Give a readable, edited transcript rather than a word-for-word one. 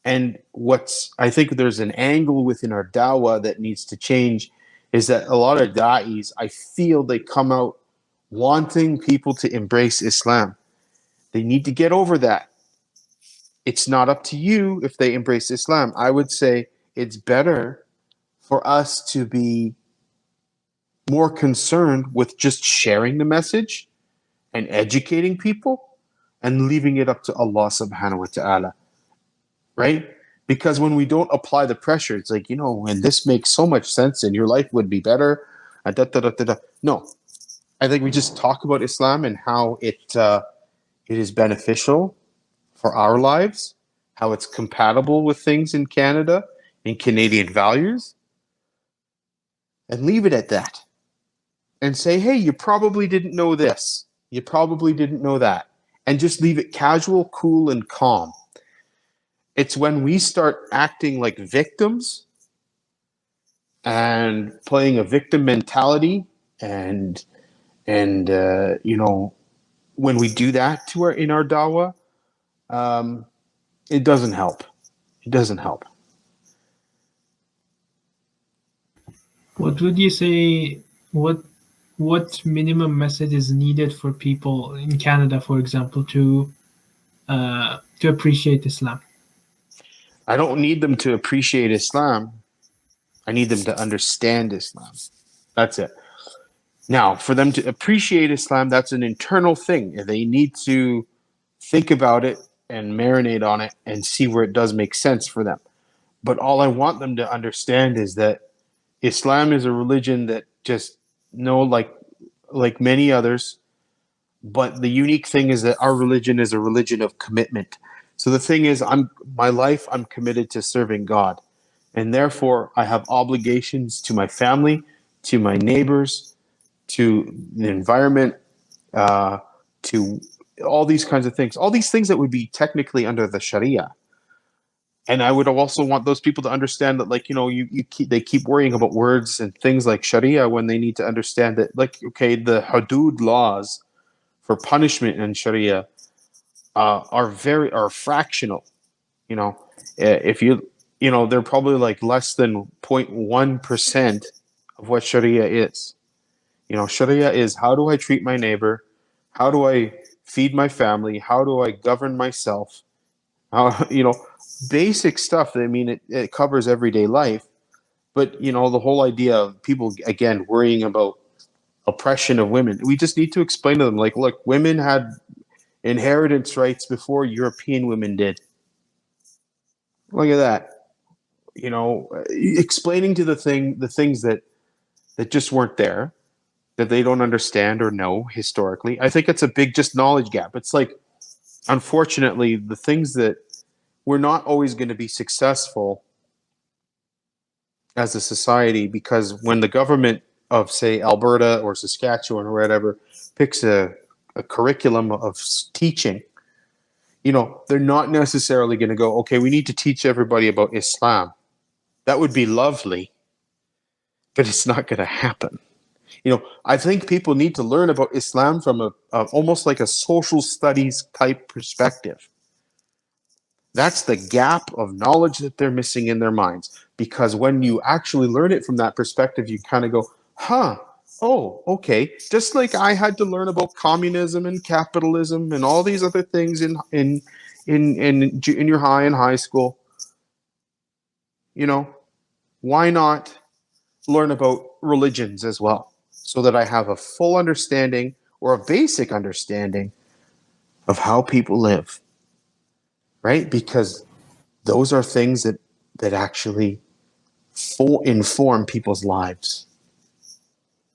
And I think there's an angle within our dawah that needs to change is that a lot of da'is, I feel they come out wanting people to embrace Islam. They need to get over that. It's not up to you if they embrace Islam. I would say it's better for us to be more concerned with just sharing the message and educating people and leaving it up to Allah subhanahu wa ta'ala. Right? Because when we don't apply the pressure, it's like, when this makes so much sense and your life would be better. No, I think we just talk about Islam and how it is beneficial for our lives, how it's compatible with things in Canada and Canadian values, and leave it at that. And say, hey, you probably didn't know this. You probably didn't know that. And just leave it casual, cool, and calm. It's when we start acting like victims and playing a victim mentality and when we do that in our dawah, it doesn't help. It doesn't help. What would you say? What minimum message is needed for people in Canada, for example, to appreciate Islam? I don't need them to appreciate Islam. I need them to understand Islam. That's it. Now, for them to appreciate Islam, that's an internal thing. They need to think about it and marinate on it and see where it does make sense for them. But all I want them to understand is that Islam is a religion that just like many others, but the unique thing is that our religion is a religion of commitment. So the thing is, I'm committed to serving God, and therefore I have obligations to my family, to my neighbors, to the environment, to all these kinds of things. All these things that would be technically under the Sharia. And I would also want those people to understand that, they keep worrying about words and things like Sharia when they need to understand that, the hudud laws for punishment in Sharia are fractional. If they're probably less than 0.1% of what Sharia is. Sharia is, how do I treat my neighbor? How do I feed my family? How do I govern myself? Basic stuff. I mean, it covers everyday life, but the whole idea of people again worrying about oppression of women, we just need to explain to them, look, women had inheritance rights before European women did. Look at that. Explaining to the things that just weren't there, that they don't understand or know historically. I think it's a big just knowledge gap. It's unfortunately, the things that we're not always going to be successful as a society, because when the government of, say, Alberta or Saskatchewan or whatever picks a curriculum of teaching, they're not necessarily going to go, okay, we need to teach everybody about Islam. That would be lovely, but it's not going to happen. I think people need to learn about Islam from a almost like a social studies type perspective. That's the gap of knowledge that they're missing in their minds. Because when you actually learn it from that perspective, you kind of go, oh, okay. Just like I had to learn about communism and capitalism and all these other things in junior high and high school. Why not learn about religions as well, so that I have a full understanding or a basic understanding of how people live. Right? Because those are things that actually inform people's lives.